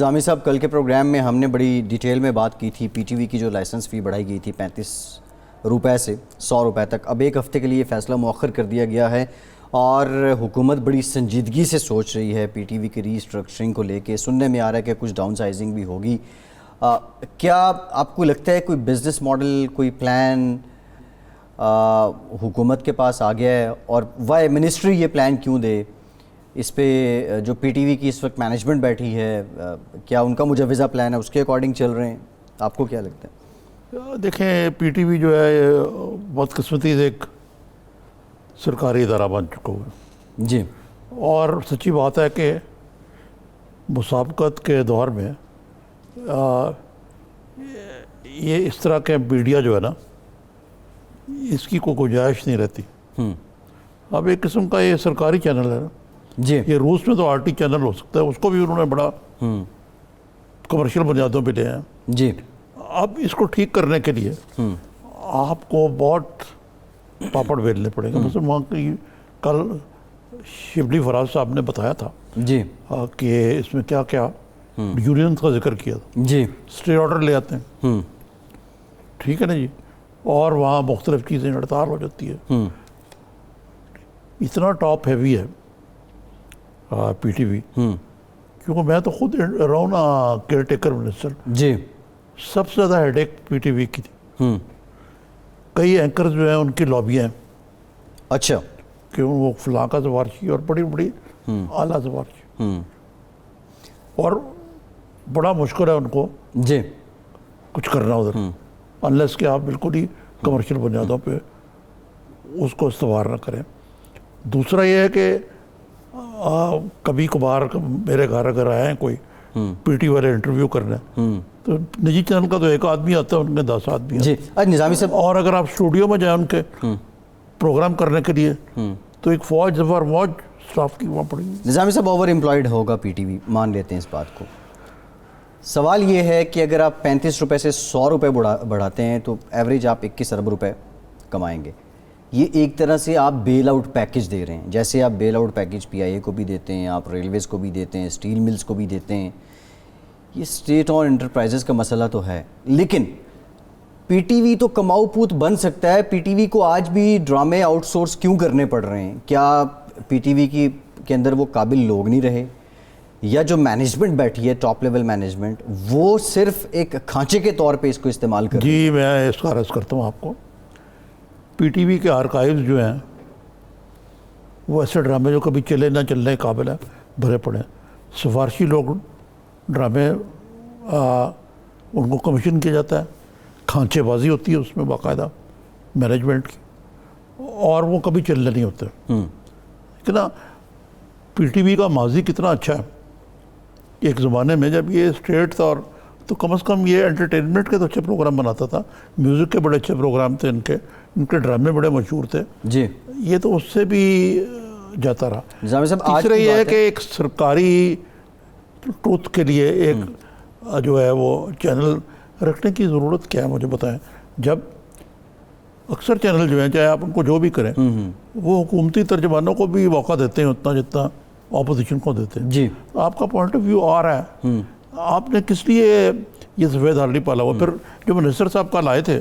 نظامی صاحب، کل کے پروگرام میں ہم نے بڑی ڈیٹیل میں بات کی تھی پی ٹی وی کی جو لائسنس فی بڑھائی گئی تھی 35 روپے سے 100 روپے تک، اب ایک ہفتے کے لیے فیصلہ مؤخر کر دیا گیا ہے اور حکومت بڑی سنجیدگی سے سوچ رہی ہے پی ٹی وی کی ری اسٹرکچرنگ کو لے کے. سننے میں آ رہا ہے کہ کچھ ڈاؤن سائزنگ بھی ہوگی. کیا آپ کو لگتا ہے کوئی بزنس ماڈل، کوئی پلان حکومت کے پاس آ گیا ہے؟ اور وائی منسٹری یہ پلان کیوں دے؟ اس پہ جو پی ٹی وی کی اس وقت مینجمنٹ بیٹھی ہے، کیا ان کا مجوزہ پلان ہے، اس کے اکارڈنگ چل رہے ہیں؟ آپ کو کیا لگتا ہے؟ دیکھیں، پی ٹی وی جو ہے بدقسمتی سے ایک سرکاری ادارہ بن چکا ہوا ہے جی، اور سچی بات ہے کہ مسابقت کے دور میں یہ اس طرح کے میڈیا جو ہے نا، اس کی کوئی گنجائش نہیں رہتی. اب ایک قسم کا یہ سرکاری چینل ہے نا. جی یہ روس میں تو آر ٹی چینل ہو سکتا ہے، اس کو بھی انہوں نے بڑا کمرشل بنیادوں پہ لیا ہے. جی، اب اس کو ٹھیک کرنے کے لیے آپ کو بہت پاپڑ بیلنے پڑے گا. مثلا وہاں کی کل شبلی فراز صاحب نے بتایا تھا جی کہ اس میں کیا کیا یونینز کا ذکر کیا تھا. جی، اسٹے آرڈر لے آتے ہیں، ٹھیک ہے نا جی، اور وہاں مختلف چیزیں ہڑتال ہو جاتی ہے. اتنا ٹاپ ہیوی ہے پی ٹی وی، کیونکہ میں تو خود رہا ہوں نا کیئر ٹیکر منسٹر. جی، سب سے زیادہ ہیڈ ایک پی ٹی وی کی تھی. کئی اینکرز جو ہیں ان کی لابیاں ہیں. اچھا، کہ وہ فلاں کا سفارشی اور بڑی بڑی اعلیٰ سفارشی، اور بڑا مشکل ہے ان کو جی کچھ کرنا ادھر، انلیس کہ آپ بالکل ہی کمرشل بنیادوں پہ اس کو استوار نہ کریں. دوسرا یہ ہے کہ کبھی کبھار میرے گھر اگر آئے ہیں کوئی پی ٹی والے انٹرویو کرنے، تو نجی چینل کا تو ایک آدمی آتا ہے، ان میں 10 آدمی جی. نظامی صاحب، اور اگر آپ اسٹوڈیو میں جائیں ان کے پروگرام کرنے کے لیے تو ایک فوج اسٹاف کی وہاں پڑی. نظامی صاحب اوور امپلائڈ ہوگا پی ٹی وی، مان لیتے ہیں اس بات کو. سوال یہ ہے کہ اگر آپ 35 روپے سے 100 روپے بڑھاتے ہیں تو ایوریج آپ 21 ارب روپے کمائیں گے. یہ ایک طرح سے آپ بیل آؤٹ پیکج دے رہے ہیں، جیسے آپ بیل آؤٹ پیکج پی آئی اے کو بھی دیتے ہیں، آپ ریلویز کو بھی دیتے ہیں، اسٹیل ملز کو بھی دیتے ہیں. یہ اسٹیٹ اور انٹرپرائزز کا مسئلہ تو ہے، لیکن پی ٹی وی تو کماؤ پوت بن سکتا ہے. پی ٹی وی کو آج بھی ڈرامے آؤٹ سورس کیوں کرنے پڑ رہے ہیں؟ کیا پی ٹی وی کے اندر وہ قابل لوگ نہیں رہے، یا جو مینجمنٹ بیٹھی ہے ٹاپ لیول مینجمنٹ، وہ صرف ایک کھانچے کے طور پہ اس کو استعمال کر رہی ہے؟ جی، میں اس کا عرض کرتا ہوں آپ کو. پی ٹی وی کے آرکائیوز جو ہیں وہ ایسے ڈرامے جو کبھی چلے نہ چلنے قابل ہیں بھرے پڑے ہیں. سفارشی لوگ ڈرامے ان کو کمیشن کیا جاتا ہے، کھانچے بازی ہوتی ہے اس میں باقاعدہ مینجمنٹ کی، اور وہ کبھی چلنے نہیں ہوتے. کتنا پی ٹی وی کا ماضی کتنا اچھا ہے. ایک زمانے میں جب یہ اسٹیٹ تھا اور تو کم از کم یہ انٹرٹینمنٹ کے تو اچھے پروگرام بناتا تھا، میوزک کے بڑے اچھے پروگرام تھے، ان کے ڈرامے بڑے مشہور تھے. جی، یہ تو اس سے بھی جاتا رہا. نظامی صاحب، آج تیسرا کی یہ ہے بات کہ ایک سرکاری ٹروتھ کے لیے ایک جو ہے وہ چینل رکھنے کی ضرورت کیا ہے، مجھے بتائیں. جب اکثر چینل جو ہیں، چاہے آپ ان کو جو بھی کریں، وہ حکومتی ترجمانوں کو بھی موقع دیتے ہیں اتنا جتنا اپوزیشن کو دیتے ہیں. جی، آپ کا پوائنٹ آف ویو آ رہا ہے، آپ نے کس لیے یہ سفید ہار نہیں پالا ہوا. پھر جو منسٹر صاحب کل آئے تھے،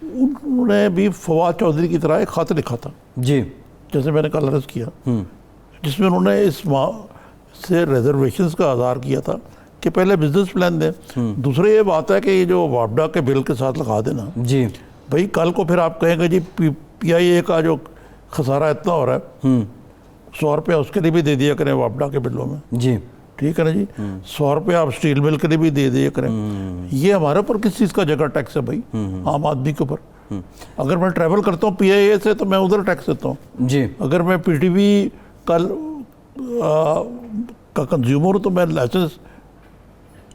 انہوں نے بھی فواد چودھری کی طرح ایک خط لکھا تھا، جی، جیسے میں نے کل عرض کیا، جس میں انہوں نے اس سے ریزرویشنز کا اظہار کیا تھا کہ پہلے بزنس پلان دیں. دوسرے یہ بات ہے کہ یہ جو واپڈا کے بل کے ساتھ لگا دینا، جی، بھائی کل کو پھر آپ کہیں گے جی پی آئی اے کا جو خسارہ اتنا ہو رہا ہے، 100 روپیہ اس کے لیے بھی دے دیا کریں واپڈا کے بلوں میں، جی، ٹھیک ہے نا جی. 100 روپیہ آپ اسٹیل مل کے لیے بھی دے دیا کریں. یہ ہمارے اوپر کس چیز کا جگہ ٹیکس ہے بھائی؟ عام آدمی کے اوپر. اگر میں ٹریول کرتا ہوں پی آئی اے سے تو میں ادھر ٹیکس دیتا ہوں. جی، اگر میں پی ٹی وی کا کنزیومر ہوں تو میں لائسنس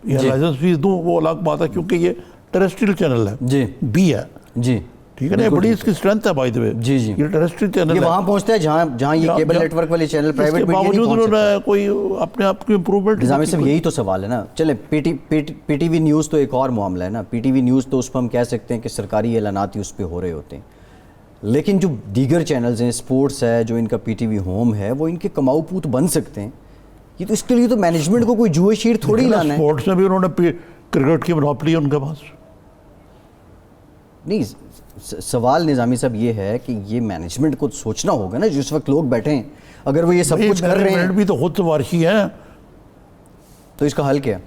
یا لائسنس فیس دوں، وہ الگ بات ہے، کیونکہ یہ ٹیریسٹریل چینل ہے، جی، بی ہے، جی، ٹھیک ہے نا. یہ بڑی اس کی اسٹرینتھ ہے بائی دی وے. جی، جی، یہ ٹیریسٹریل چینل یہ ہے، وہاں پہنچتا ہے جہاں یہ کیبل نیٹ ورک والے چینل پرائیویٹ اس کے میڈیا نہیں باوجود پہنچ انہوں سکتا. نے کوئی اپنے آپ کی امپروومنٹ. نظامی صاحب، یہی تو سوال ہے نا. چلے پی ٹی وی نیوز تو ایک اور معاملہ ہے نا. پی ٹی وی نیوز تو اس پہ ہم کہہ سکتے ہیں کہ سرکاری اعلانات ہی اس پہ ہو رہے ہوتے ہیں، لیکن جو دیگر چینلز ہیں، اسپورٹس ہے، جو ان کا پی ٹی وی ہوم ہے، وہ ان کے کماؤ پوت بن سکتے ہیں. یہ تو اس کے لیے تو مینجمنٹ کو کوئی جوئے شیر تھوڑی لانا ہے. اسپورٹس میں بھی انہوں نے کرکٹ کی منوپلی ہے ان کے پاس. نہیں, سوال نظامی صاحب یہ ہے کہ یہ مینجمنٹ کو سوچنا ہوگا نا, جس وقت لوگ بیٹھے ہیں, اگر وہ یہ سب کچھ کر رہے ہیں. بھی تو خود سفارشی ہیں, تو اس کا حل کیا؟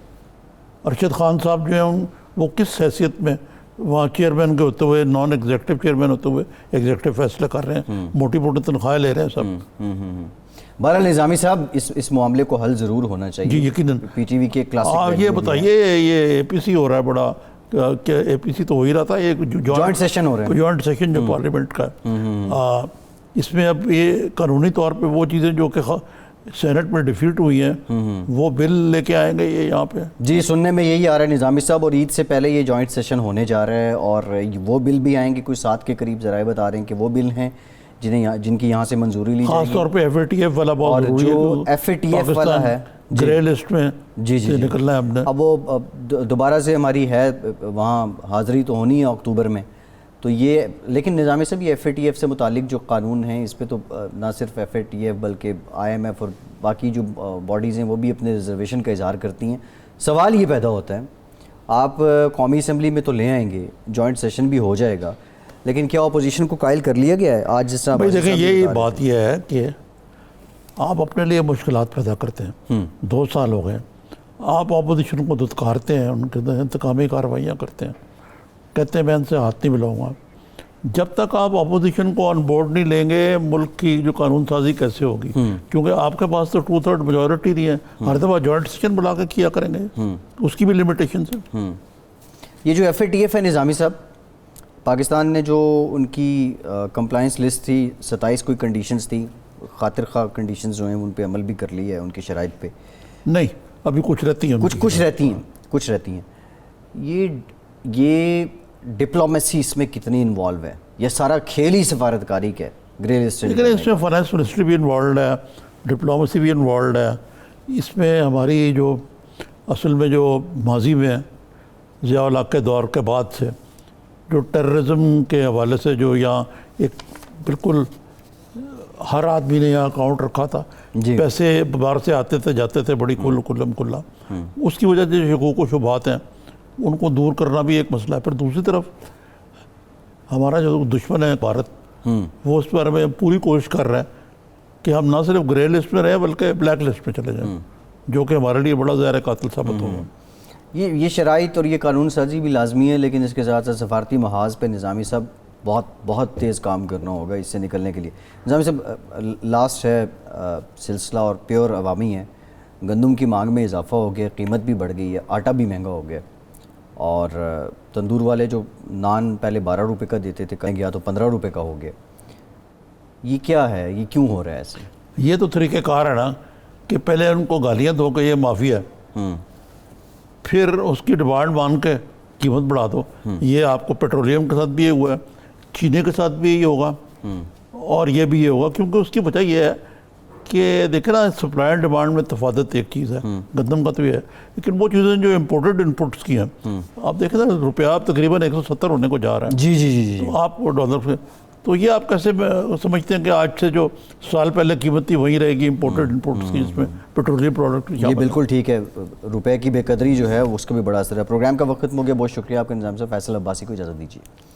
ارشد خان صاحب جو ہیں وہ کس حیثیت میں وہاں چیئرمین کے ہوتے ہوئے, نان ایگزیکٹو چیئرمین ہوتے ہوئے ایگزیکٹو فیصلے کر رہے ہیں, موٹی موٹی تنخواہیں لے رہے ہیں سب. بہرحال نظامی صاحب اس معاملے کو حل ضرور ہونا چاہیے. جی یقیناً. پی ٹی وی کے کلاسک. یہ بتائیے, یہ اے پی سی ہو رہا ہے بڑا, کہ اے پی سی تو ہو ہی رہا تھا, یہ جوائنٹ سیشن ہو رہا ہے, جوائنٹ سیشن جو پارلیمنٹ کا, اس میں اب یہ قانونی طور پہ وہ چیزیں جو کہ سینٹ میں ڈیفیٹ ہوئی ہیں وہ بل لے کے آئیں گے یہ یہاں پہ. جی سننے میں یہی آ رہا ہے نظامی صاحب, اور عید سے پہلے یہ جوائنٹ سیشن ہونے جا رہا ہے, اور وہ بل بھی آئیں گے, کوئی 7 کے قریب ذرائع بتا رہے ہیں کہ وہ بل ہیں جن کی یہاں سے منظوری لی جائے گی. خاص طور پہ ایف اے ٹی ایف والا بہت اور جو ایف اے ٹی ایف والا ہے گرے لسٹ میں جی نکلنا ہے ہم نے. اب وہ دوبارہ سے ہماری ہے وہاں حاضری تو ہونی ہے اکتوبر میں, تو یہ لیکن نظامی صاحب یہ ایف اے ٹی ایف سے متعلق جو قانون ہیں اس پہ تو نہ صرف ایف اے ٹی ایف بلکہ آئی ایم ایف اور باقی جو باڈیز ہیں وہ بھی اپنے ریزرویشن کا اظہار کرتی ہیں. سوال یہ پیدا ہوتا ہے, آپ قومی اسمبلی میں تو لے آئیں گے, جوائنٹ سیشن بھی ہو جائے گا, لیکن کیا اپوزیشن کو قائل کر لیا گیا ہے؟ آج جس طرح دیکھیں یہی بات یہ ہے کہ آپ اپنے لیے مشکلات پیدا کرتے ہیں. 2 سال ہو گئے, آپ اپوزیشن کو دھتکارتے ہیں, ان کے انتقامی کارروائیاں کرتے ہیں, کہتے ہیں میں ان سے ہاتھ نہیں ملاؤں گا. جب تک آپ اپوزیشن کو آن بورڈ نہیں لیں گے, ملک کی جو قانون سازی کیسے ہوگی؟ کیونکہ آپ کے پاس تو 2/3 میجورٹی نہیں ہے, ہر دفعہ جوائنٹ سیشن بلا کے کیا کریں گے, اس کی بھی لمیٹیشنز ہیں. یہ جو ایف اے ٹی ایف ہے نظامی صاحب, پاکستان نے جو ان کی کمپلائنس لسٹ تھی 27 کوئی کنڈیشنز تھی, خاطر خواہ کنڈیشنز جو ہیں ان پہ عمل بھی کر لی ہے ان کی شرائط پہ. نہیں ابھی کچھ رہتی ہیں, کچھ رہتی ہیں. یہ ڈپلومیسی اس میں کتنی انوالو ہے؟ یہ سارا کھیل ہی سفارتکاری کا ہے, گرے لسٹ. لیکن اس میں فائنانس منسٹری بھی انوالوڈ ہے, ڈپلومیسی بھی انوالوڈ ہے. اس میں ہماری جو اصل میں جو ماضی میں ضیاء الحق کے دور کے بعد سے جو ٹیررزم کے حوالے سے جو یہاں ایک بالکل ہر آدمی نے یہاں اکاؤنٹ رکھا تھا, پیسے باہر سے آتے تھے جاتے تھے بڑی کھلم کھلا, اس کی وجہ سے جو حقوق و شبہات ہیں ان کو دور کرنا بھی ایک مسئلہ ہے. پھر دوسری طرف ہمارا جو دشمن ہے بھارت, وہ اس بارے میں پوری کوشش کر رہا ہے کہ ہم نہ صرف گرے لسٹ میں رہیں بلکہ بلیک لسٹ میں چلے جائیں, جو کہ ہمارے لیے بڑا زہر قاتل ثابت ہوگا. یہ شرائط اور یہ قانون سازی بھی لازمی ہے, لیکن اس کے ساتھ ساتھ سفارتی محاذ پہ نظامی صاحب بہت تیز کام کرنا ہوگا اس سے نکلنے کے لیے. نظامی صاحب لاسٹ ہے سلسلہ اور پیور عوامی ہے, گندم کی مانگ میں اضافہ ہو گیا, قیمت بھی بڑھ گئی ہے, آٹا بھی مہنگا ہو گیا, اور تندور والے جو نان پہلے 12 روپے کا دیتے تھے کہیں گیا تو 15 روپے کا ہو گیا. یہ کیا ہے, یہ کیوں ہو رہا ہے ایسے؟ یہ تو طریقہ کار ہے نا کہ پہلے ان کو گالیاں دو کہ یہ مافیا ہے, پھر اس کی ڈیمانڈ مان کے قیمت بڑھا دو. یہ آپ کو پیٹرولیم کے ساتھ بھی یہ ہوا ہے, چینے کے ساتھ بھی یہ ہوگا, اور یہ بھی یہ ہوگا, کیونکہ اس کی وجہ یہ ہے کہ دیکھیں نا سپلائی اینڈ ڈیمانڈ میں تفاوت ایک چیز ہے, گندم کا تو یہ ہے, لیکن وہ چیزیں جو امپورٹڈ انپٹس کی ہیں, آپ دیکھیں نا روپیہ تقریباً 170 ہونے کو جا رہا ہے. جی تو آپ ڈالر سے, تو یہ آپ کیسے سمجھتے ہیں کہ آج سے جو سال پہلے قیمت تھی وہیں رہے گی امپورٹڈ انپورٹس کی, اس میں پیٹرولیم پروڈکٹ. یہ بالکل ٹھیک ہے, روپے کی بے قدری جو ہے اس کا بھی بڑا اثر ہے. پروگرام کا وقت ختم ہو گیا, بہت شکریہ آپ کے نظام سے. فیصل عباسی کو اجازت دیجیے.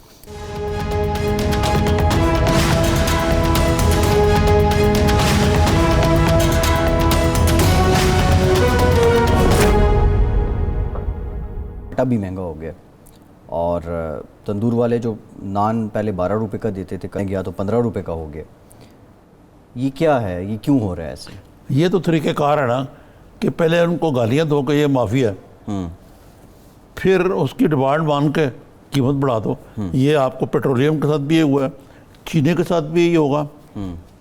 آٹا بھی مہنگا ہو گیا, اور تندور والے جو نان پہلے 12 روپے کا دیتے تھے کہیں گیا تو 15 روپے کا ہو گیا. یہ کیا ہے, یہ کیوں ہو رہا ہے ایسے؟ یہ تو طریقہ کار ہے نا کہ پہلے ان کو گالیاں دو کہ یہ مافیا ہے, پھر اس کی ڈیمانڈ مان کے قیمت بڑھا دو. یہ آپ کو پیٹرولیم کے ساتھ بھی یہ ہوا ہے, چینے کے ساتھ بھی یہ ہوگا,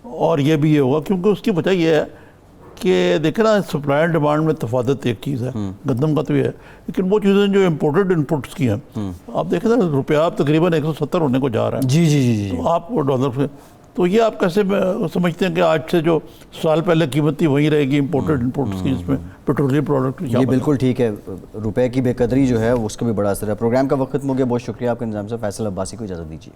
اور یہ بھی یہ ہوگا, کیونکہ اس کی وجہ یہ ہے کہ دیکھیں نا سپلائی اینڈ ڈیمانڈ میں تفاوت ایک چیز ہے, گندم کا تو یہ ہے, لیکن وہ چیزیں جو امپورٹڈ انپٹس کی ہیں, آپ دیکھیں نا روپیہ تقریباً 170 ہونے کو جا رہا ہے. جی تو آپ ڈالر سے, تو یہ آپ کیسے سمجھتے ہیں کہ آج سے جو سال پہلے قیمت تھی وہیں رہے گی امپورٹڈ انپورٹس کی, اس میں پیٹرولیم پروڈکٹ. یہ بالکل ٹھیک ہے, روپے کی بے قدری جو ہے اس کا بھی بڑا اثر ہے. پروگرام کا وقت ختم ہو گیا, بہت شکریہ آپ کے نظام سے. فیصل عباسی کو اجازت دیجیے.